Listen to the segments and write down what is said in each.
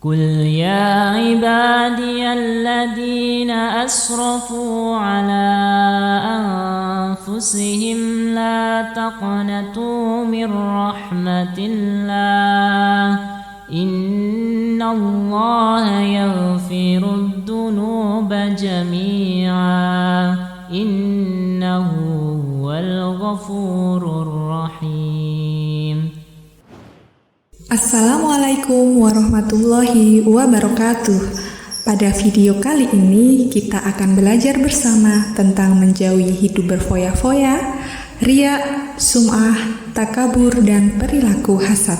قل يا عبادي الذين أسرفوا على أنفسهم لا تقنطوا من رحمة الله إن الله يغفر الذنوب جميعا إنه هو الغفور الرحيم. Assalamualaikum warahmatullahi wabarakatuh. Pada video kali ini kita akan belajar bersama tentang menjauhi hidup berfoya-foya, riya, sum'ah, takabur, dan perilaku hasad.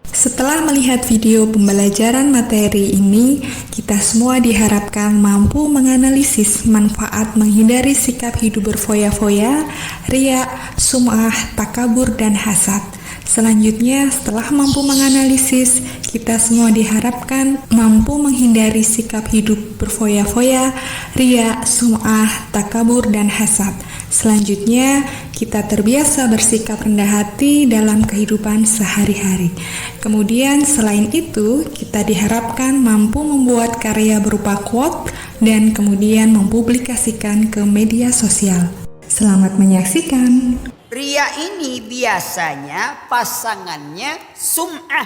Setelah melihat video pembelajaran materi ini, kita semua diharapkan mampu menganalisis manfaat menghindari sikap hidup berfoya-foya, riya, sum'ah, takabur, dan hasad. Selanjutnya, setelah mampu menganalisis, kita semua diharapkan mampu menghindari sikap hidup berfoya-foya, riya, sum'ah, takabur, dan hasad. Selanjutnya, kita terbiasa bersikap rendah hati dalam kehidupan sehari-hari. Kemudian, selain itu, kita diharapkan mampu membuat karya berupa quote dan kemudian mempublikasikan ke media sosial. Selamat menyaksikan. Riya ini biasanya pasangannya sum'ah.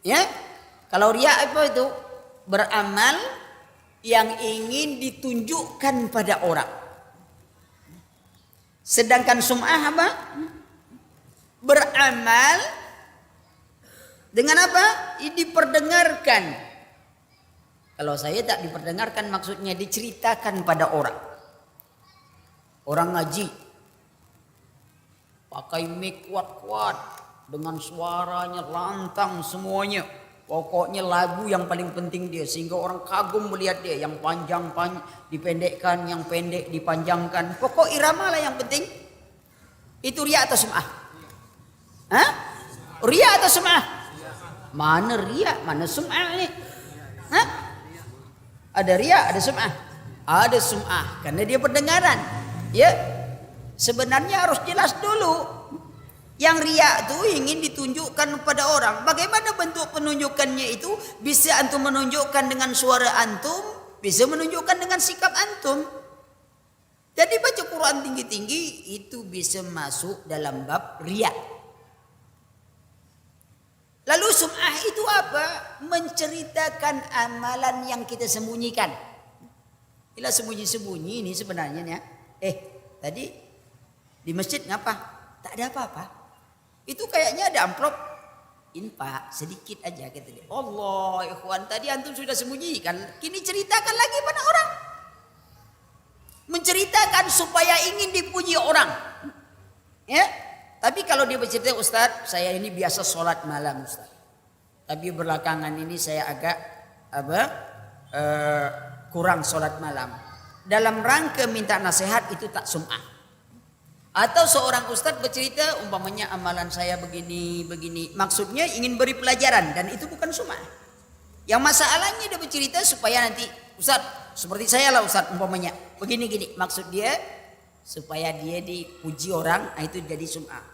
Ya, kalau riya apa itu? Beramal yang ingin ditunjukkan pada orang. Sedangkan sum'ah apa? Beramal dengan apa? Diperdengarkan. Kalau saya tak diperdengarkan, maksudnya diceritakan pada orang. Orang ngaji pakai mic kuat-kuat dengan suaranya lantang semuanya. Pokoknya lagu yang paling penting dia sehingga orang kagum melihat dia. Yang panjang dipendekkan, yang pendek dipanjangkan. Pokok irama lah yang penting. Itu riya atau sum'ah? Hah? Riya atau sum'ah? Mana riya, mana sum'ah ini? Hah? Ada riya, ada sum'ah. Ada sum'ah karena dia pendengaran. Ya. Sebenarnya harus jelas dulu. Yang riya itu ingin ditunjukkan kepada orang. Bagaimana bentuk penunjukannya itu? Bisa antum menunjukkan dengan suara antum, bisa menunjukkan dengan sikap antum. Jadi baca Quran tinggi-tinggi itu bisa masuk dalam bab riya. Lalu sum'ah itu apa? Menceritakan amalan yang kita sembunyikan. Inilah sembunyi-sembunyi ini sebenarnya ya. Tadi di masjid ngapa? Tak ada apa-apa. Itu kayaknya ada amplop infak sedikit aja kata dia. Allah, ikhwan, tadi antum sudah sembunyikan, kini ceritakan lagi pada orang. Menceritakan supaya ingin dipuji orang. Ya. Tapi kalau dia bercerita, Ustaz, saya ini biasa sholat malam, Ustaz. Tapi belakangan ini saya agak kurang sholat malam. Dalam rangka minta nasihat itu tak sum'ah. Atau seorang ustadz bercerita umpamanya amalan saya begini. Maksudnya ingin beri pelajaran dan itu bukan sum'ah. Yang masalahnya dia bercerita supaya nanti ustadz seperti saya lah ustadz umpamanya begini. Maksud dia supaya dia dipuji orang, itu jadi sum'ah.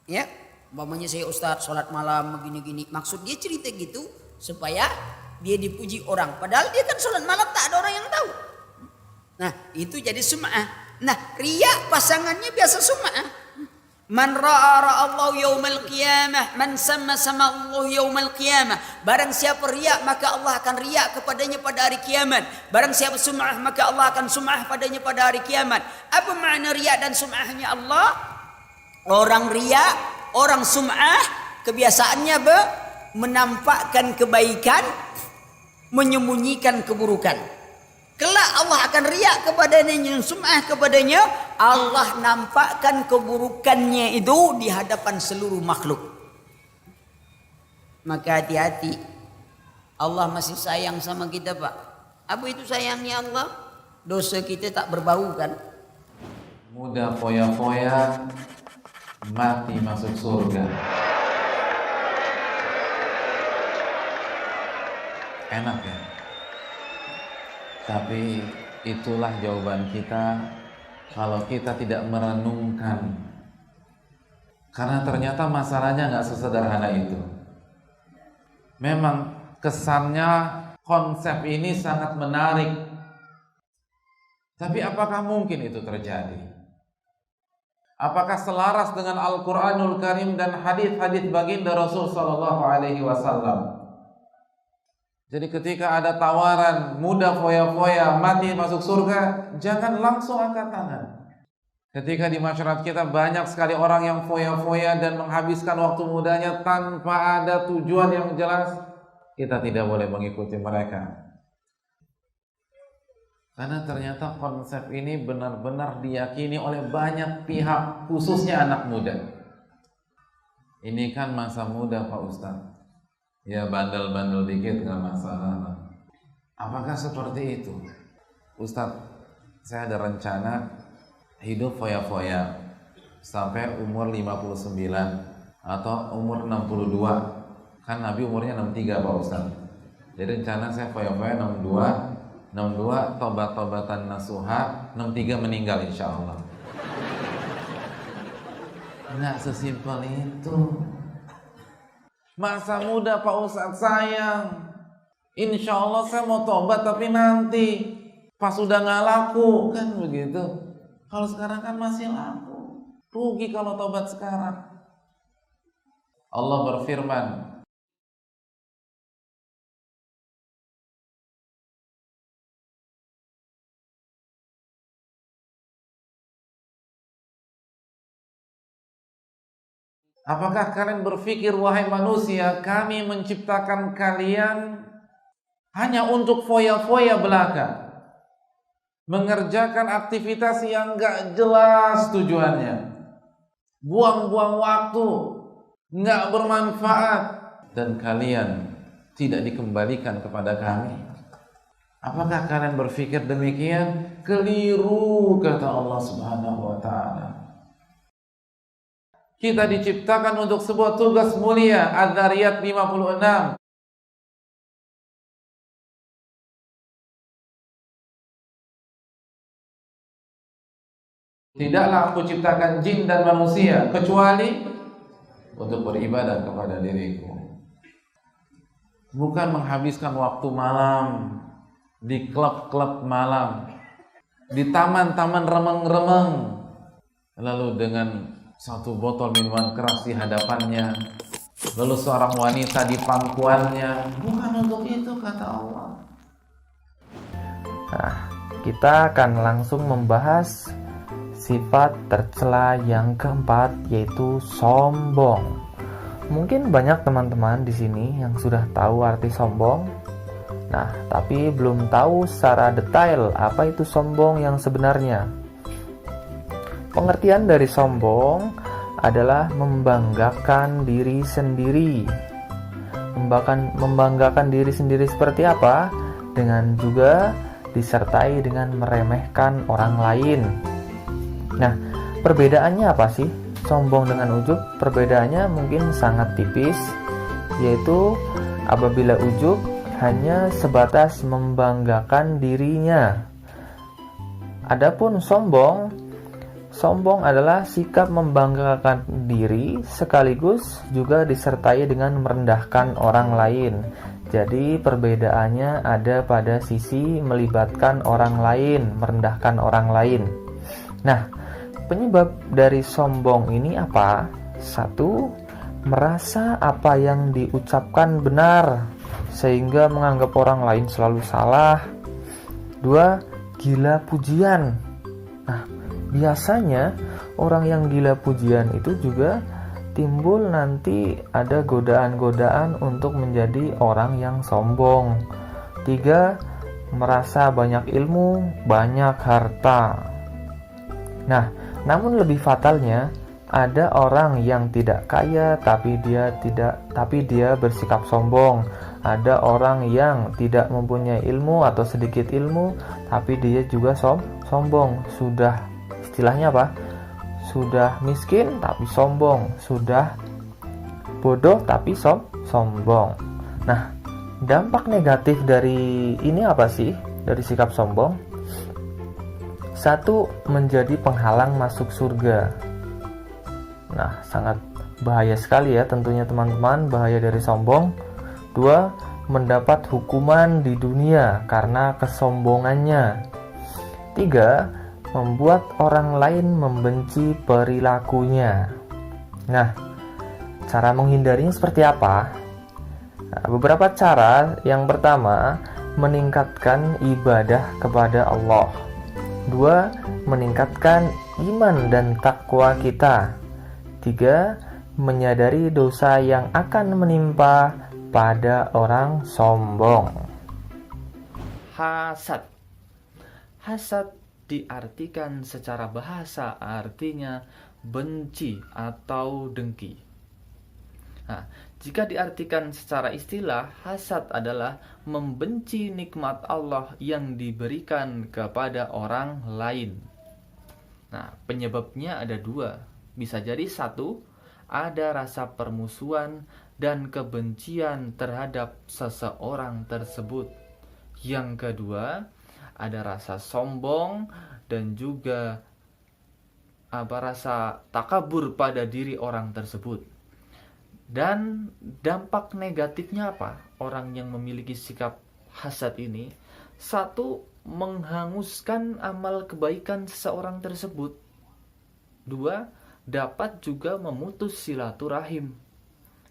Ya, umpamanya saya ustadz sholat malam begini. Maksud dia cerita gitu supaya dia dipuji orang. Padahal dia kan sholat malam tak ada orang yang tahu. Nah itu jadi sum'ah. Nah, riya pasangannya biasa sum'ah. Man ra'a Allah yaumal qiyamah, man sama Allah yaumal qiyamah. Barang siapa riya maka Allah akan riya kepadanya pada hari kiamat. Barang siapa sum'ah maka Allah akan sum'ah padanya pada hari kiamat. Apa makna riya dan sum'ahnya Allah? Orang riya, orang sum'ah kebiasaannya menampakkan kebaikan, menyembunyikan keburukan. Kelak Allah akan riak kepadanya, sum'ah kepadanya, Allah nampakkan keburukannya itu di hadapan seluruh makhluk. Maka hati-hati. Allah masih sayang sama kita, Pak. Apa itu sayangnya Allah? Dosa kita tak berbau kan? Mudah foya-foya, mati masuk surga. Enak ya? Tapi itulah jawaban kita kalau kita tidak merenungkan. Karena ternyata masalahnya nggak sesederhana itu. Memang kesannya konsep ini sangat menarik. Tapi apakah mungkin itu terjadi? Apakah selaras dengan Al-Quranul Karim dan hadis-hadis baginda Rasul Sallallahu Alaihi Wasallam? Jadi ketika ada tawaran muda foya-foya mati masuk surga, jangan langsung angkat tangan. Ketika di masyarakat kita banyak sekali orang yang foya-foya dan menghabiskan waktu mudanya tanpa ada tujuan yang jelas, kita tidak boleh mengikuti mereka. Karena ternyata konsep ini benar-benar diyakini oleh banyak pihak, khususnya anak muda. Ini kan masa muda Pak Ustadz. Ya bandel-bandel dikit nggak masalah. Apakah seperti itu? Ustadz, saya ada rencana hidup foya-foya sampai umur 59 atau umur 62. Kan Nabi umurnya 63 Pak Ustadz. Jadi rencana saya foya-foya 62 tobat-tobatan nasuha, 63 meninggal insya Allah. Nggak sesimpel itu. Masa muda Pak Ustadz sayang. Insya Allah saya mau tobat tapi nanti pas sudah nggak laku kan begitu. Kalau sekarang kan masih laku. Rugi kalau tobat sekarang. Allah berfirman, apakah kalian berpikir wahai manusia, kami menciptakan kalian hanya untuk foya-foya belaka, mengerjakan aktivitas yang gak jelas tujuannya, buang-buang waktu, gak bermanfaat, dan kalian tidak dikembalikan kepada kami. Apakah kalian berpikir demikian? Keliru, kata Allah Subhanahu wa Ta'ala. Kita diciptakan untuk sebuah tugas mulia. Adz-Dzariyat 56. Tidaklah aku ciptakan jin dan manusia kecuali untuk beribadah kepada diriku. Bukan menghabiskan waktu malam di klub-klub malam, di taman-taman remeng-remeng, lalu dengan satu botol minuman keras di hadapannya, lalu seorang wanita di pangkuannya. Bukan untuk itu, kata Allah. Nah, kita akan langsung membahas sifat tercela yang keempat, yaitu sombong. Mungkin banyak teman-teman di sini yang sudah tahu arti sombong. Nah, tapi belum tahu secara detail apa itu sombong yang sebenarnya. Pengertian dari sombong adalah membanggakan diri sendiri. Membanggakan diri sendiri seperti apa? Dengan juga disertai dengan meremehkan orang lain. Nah, perbedaannya apa sih? Sombong dengan ujub, perbedaannya mungkin sangat tipis, yaitu apabila ujub hanya sebatas membanggakan dirinya. Adapun sombong adalah sikap membanggakan diri sekaligus juga disertai dengan merendahkan orang lain. Jadi perbedaannya ada pada sisi melibatkan orang lain, merendahkan orang lain. Nah, penyebab dari sombong ini apa? 1. Merasa apa yang diucapkan benar sehingga menganggap orang lain selalu salah. 2. Gila pujian. Nah, biasanya orang yang gila pujian itu juga timbul nanti ada godaan-godaan untuk menjadi orang yang sombong. 3. Merasa banyak ilmu, banyak harta. Nah, namun lebih fatalnya ada orang yang tidak kaya tapi dia bersikap sombong. Ada orang yang tidak mempunyai ilmu atau sedikit ilmu tapi dia juga sombong. Sudah istilahnya apa? Sudah miskin tapi sombong, sudah bodoh tapi sombong. Nah, dampak negatif dari ini apa sih? Dari sikap sombong? 1. Menjadi penghalang masuk surga. Nah, sangat bahaya sekali ya tentunya teman-teman, bahaya dari sombong. 2. mendapat hukuman di dunia karena kesombongannya. 3. Membuat orang lain membenci perilakunya. Nah, cara menghindarinya seperti apa? Nah, beberapa cara. Yang pertama, meningkatkan ibadah kepada Allah. 2. Meningkatkan iman dan takwa kita. 3. Menyadari dosa yang akan menimpa pada orang sombong. Hasad. Hasad diartikan secara bahasa artinya benci atau dengki. Nah, jika diartikan secara istilah, hasad adalah membenci nikmat Allah yang diberikan kepada orang lain. Nah, penyebabnya ada dua. Bisa jadi satu, ada rasa permusuhan dan kebencian terhadap seseorang tersebut. Yang kedua, ada rasa sombong dan juga rasa takabur pada diri orang tersebut. Dan dampak negatifnya apa? Orang yang memiliki sikap hasad ini, satu, menghanguskan amal kebaikan seseorang tersebut. 2, dapat juga memutus silaturahim.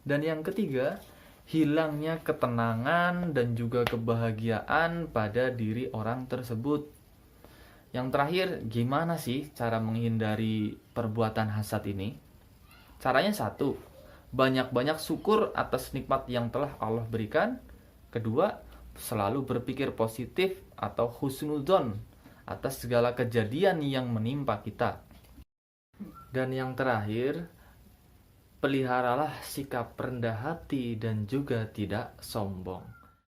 Dan yang ketiga, hilangnya ketenangan dan juga kebahagiaan pada diri orang tersebut. Yang terakhir, gimana sih cara menghindari perbuatan hasad ini? Caranya satu, banyak-banyak syukur atas nikmat yang telah Allah berikan. Kedua, selalu berpikir positif atau husnudzon atas segala kejadian yang menimpa kita. Dan yang terakhir, peliharalah sikap rendah hati dan juga tidak sombong.